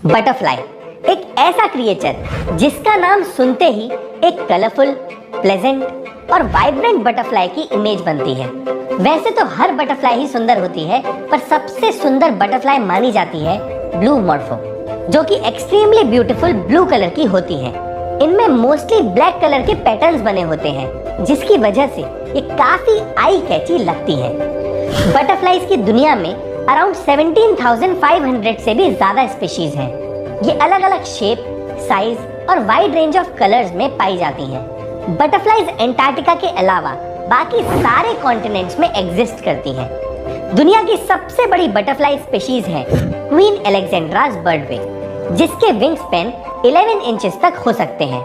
Butterfly एक ऐसा creature जिसका नाम सुनते ही एक कलरफुल, प्लेजेंट और वाइब्रेंट बटरफ्लाई की इमेज बनती है। वैसे तो हर बटरफ्लाई ही सुंदर होती है, पर सबसे सुंदर बटरफ्लाई मानी जाती है ब्लू मॉर्फो, जो कि एक्सट्रीमली ब्यूटीफुल ब्लू कलर की होती है। इनमें मोस्टली ब्लैक कलर के पैटर्न्स बने होते हैं, जिसकी वजह से ये काफी आई कैची लगती है। बटरफ्लाईज की दुनिया में अराउंड 17,500 से भी ज्यादा स्पीशीज हैं। ये अलग अलग शेप, साइज और वाइड रेंज ऑफ कलर्स में पाई जाती हैं। बटरफ्लाईज एंटार्क्टिका के अलावा बाकी सारे कॉन्टिनेंट्स में एग्जिस्ट करती हैं। दुनिया की सबसे बड़ी बटरफ्लाई स्पीशीज है क्वीन अलेक्जेंड्रास बर्डविंग, जिसके विंग स्पैन 11 इंचेस तक हो सकते हैं।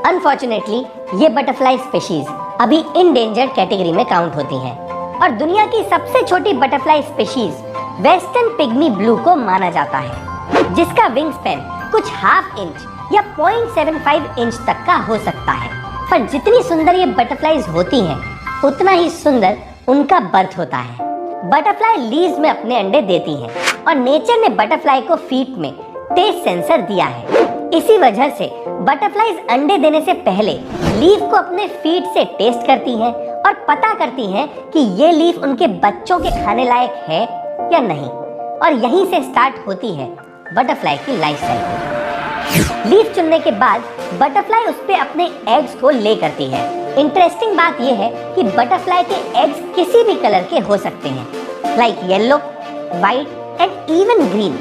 अनफॉर्चुनेटली ये बटरफ्लाई स्पीशीज अभी इंडेंजर्ड कैटेगरी में काउंट होती हैं। और दुनिया की सबसे छोटी butterfly species western pygmy blue को माना जाता है, जिसका विंग स्पैन कुछ हाफ इंच या 0.75 इंच तक का हो सकता है। पर जितनी सुंदर ये बटरफ्लाईज होती हैं, उतना ही सुंदर उनका बर्थ होता है। बटरफ्लाई लीव्स में अपने अंडे देती हैं और नेचर ने बटरफ्लाई को फीट में टेस्ट सेंसर दिया है। इसी वजह से बटरफ्लाईज अंडे देने से पहले लीफ को अपने फीट से टेस्ट करती हैं और पता करती हैं कि ये लीफ उनके बच्चों के खाने लायक है या नहीं। और यहीं से स्टार्ट होती है बटरफ्लाई की लाइफ साइकिल। लीफ चुनने के बाद बटरफ्लाई उस पे अपने एग्स को ले करती है। इंटरेस्टिंग बात यह है कि बटरफ्लाई के एग्स किसी भी कलर के हो सकते हैं, like yellow, white and even green.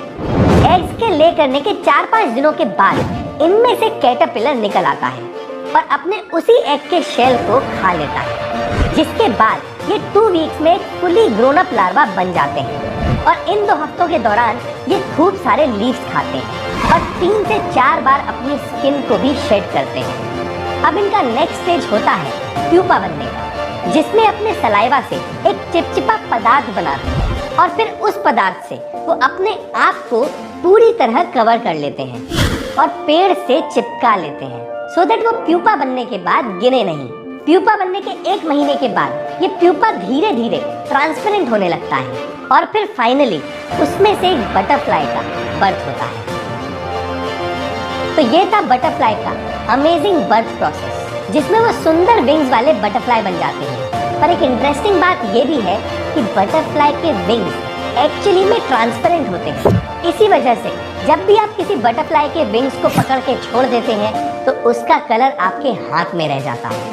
Eggs के ले करने के 4-5 दिनों के बाद इनमें से कैटरपिलर निकल आता है और अपने उसी एग के शेल को खा लेता है, जिसके बाद ये 2 वीक्स में एक फुली ग्रोन अप लार्वा बन जाते हैं। और इन 2 हफ्तों के दौरान ये खूब सारे लीव्स खाते हैं और 3 से 4 बार अपनी स्किन को भी शेड करते हैं। अब इनका नेक्स्ट स्टेज होता है प्यूपा बनने का, जिसमें अपने सलाइवा से एक चिपचिपा पदार्थ बनाते हैं और फिर उस पदार्थ से वो अपने आप को पूरी तरह कवर कर लेते हैं और पेड़ से चिपका लेते हैं, सो दैट वो प्यूपा बनने के बाद गिरे नहीं। प्यूपा बनने के 1 महीने के बाद ये प्यूपा धीरे धीरे ट्रांसपेरेंट होने लगता है और फिर फाइनली उसमें से एक बटरफ्लाई का बर्थ होता है। तो ये था बटरफ्लाई का अमेजिंग बर्थ प्रोसेस, जिसमें वो सुंदर विंग्स वाले बटरफ्लाई बन जाते हैं। पर एक इंटरेस्टिंग बात ये भी है कि बटरफ्लाई के विंग्स एक्चुअली में ट्रांसपेरेंट होते हैं। इसी वजह से जब भी आप किसी बटरफ्लाई के विंग्स को पकड़ के छोड़ देते हैं, तो उसका कलर आपके हाथ में रह जाता है।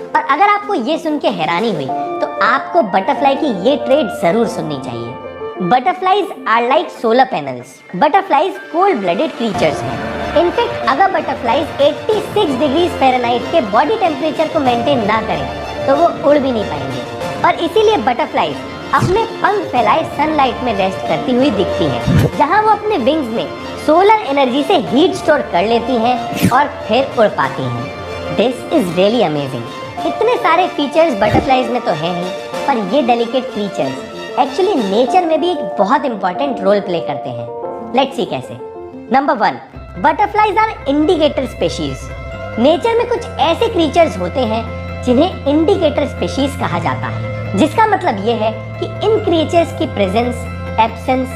और अगर आपको ये सुन के हैरानी हुई, तो आपको बटरफ्लाई की ये ट्रेड जरूर सुननी चाहिए। Butterflies are like solar panels. Butterflies cold blooded creatures हैं। इनफैक्ट अगर बटरफ्लाईज 86 डिग्री फ़ारेनहाइट के बॉडी टेम्परेचर को मेंटेन ना करें, तो वो उड़ भी नहीं पाएंगे। और इसीलिए बटरफ्लाईज अपने पंख फैलाए सनलाइट में रेस्ट करती हुई दिखती हैं, जहां वो अपने विंग्स में सोलर एनर्जी से हीट स्टोर कर लेती हैं और फिर उड़ पाती हैं। This is really amazing. इतने सारे फीचर्स बटरफ्लाईज में तो हैं ही, पर ये डेलिकेट क्रीचर्स एक्चुअली नेचर में भी एक बहुत इंपॉर्टेंट रोल प्ले करते हैं। लेट्स सी कैसे। Number 1, butterflies are indicator species. Nature में कुछ ऐसे क्रीचर्स होते हैं जिन्हें इंडिकेटर स्पीशीज कहा जाता है, जिसका मतलब ये है कि इन क्रिएचर्स की presence, absence,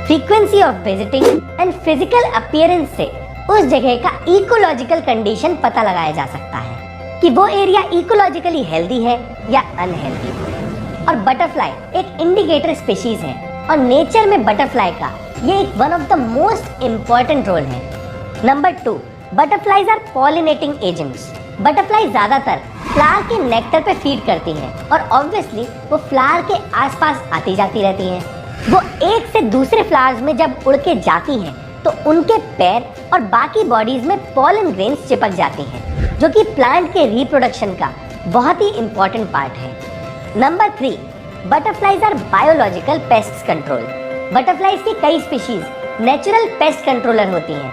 frequency of visiting and physical appearance से उस जगह का इकोलॉजिकल कंडीशन पता लगाया जा सकता है कि वो एरिया इकोलॉजिकली हेल्दी है या अनहेल्दी। और बटरफ्लाई एक इंडिकेटर स्पीशीज है और नेचर में बटरफ्लाई का ये एक one of the most important role है। Number 2, butterflies are pollinating agents. Butterfly ज्यादातर फ्लावर के नेक्टर पे फीड करती हैं और ऑब्वियसली वो फ्लावर के आसपास आती जाती रहती हैं। वो एक से दूसरे फ्लावर्स में जब उड़ के जाती हैं, तो उनके पैर और बाकी बॉडीज में पॉलन ग्रेन्स चिपक जाती हैं, जो कि प्लांट के रिप्रोडक्शन का बहुत ही इंपॉर्टेंट पार्ट है। Number 3, butterflies are biological pest control. Butterflies की कई स्पीशीज नेचुरल पेस्ट कंट्रोलर होती हैं,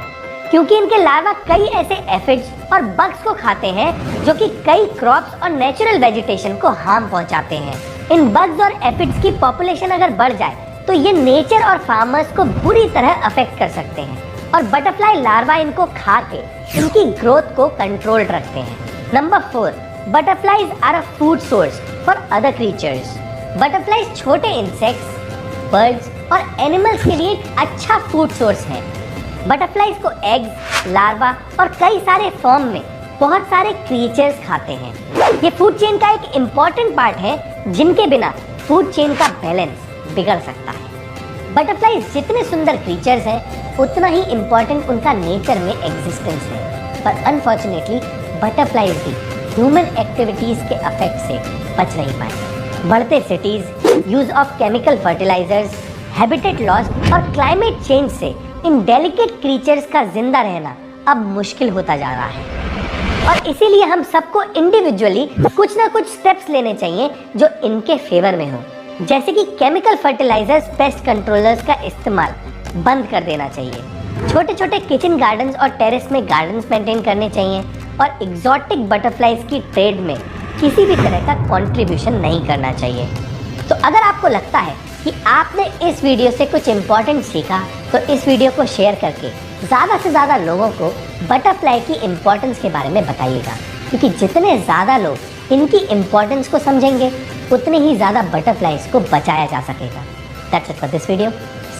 क्योंकि इनके लार्वा कई ऐसे एफिड्स और बग्स को खाते हैं जो कि कई क्रॉप्स और नेचुरल वेजिटेशन को हार्म पहुंचाते हैं। इन बग्स और एफिड्स की पॉपुलेशन अगर बढ़ जाए, तो ये नेचर और फार्मर्स को बुरी तरह अफेक्ट कर सकते हैं और बटरफ्लाई लार्वा इनको खा के इनकी ग्रोथ को कंट्रोल रखते हैं। Number 4, butterflies are a food source for other creatures. Butterflies छोटे इंसेक्ट्स, बर्ड्स और एनिमल्स के लिए एक अच्छा फूड सोर्स है। बटरफ्लाईज को एग्स, लार्वा और कई सारे फॉर्म में बहुत सारे क्रिएचर्स खाते हैं। ये फूड चेन का एक इम्पॉर्टेंट पार्ट है जिनके बिना फूड चेन का बैलेंस बिगड़ सकता है। बटरफ्लाईज जितने सुंदर क्रिएचर्स हैं उतना ही इम्पॉर्टेंट उनका नेचर में एग्जिस्टेंस है, पर अनफॉर्चुनेटली बटरफ्लाईज भी ह्यूमन एक्टिविटीज के इफेक्ट से बच नहीं पाए। बढ़ते cities, use of chemical fertilisers, habitat loss और क्लाइमेट चेंज से इन डेलिकेट क्रीचर्स का जिंदा रहना अब मुश्किल होता जा रहा है और इसीलिए हम सबको इंडिविजुअली कुछ ना कुछ स्टेप्स लेने चाहिए जो इनके फेवर में हो, जैसे कि केमिकल फर्टिलाइजर्स, पेस्ट कंट्रोलर्स का इस्तेमाल बंद कर देना चाहिए। छोटे छोटे किचन गार्डन्स और टेरेस में गार्डन्स मेंटेन करने चाहिए और एग्जॉटिक बटरफ्लाईज की ट्रेड में किसी भी तरह का कंट्रीब्यूशन नहीं करना चाहिए। तो अगर आपको लगता है कि आपने इस वीडियो से कुछ इम्पोर्टेंट सीखा तो इस वीडियो को शेयर करके ज़्यादा से ज़्यादा लोगों को बटरफ्लाई की इम्पोर्टेंस के बारे में बताइएगा, क्योंकि जितने ज़्यादा लोग इनकी इम्पोर्टेंस को समझेंगे उतने ही ज़्यादा बटरफ्लाईज को बचाया जा सकेगा। That's it for this video.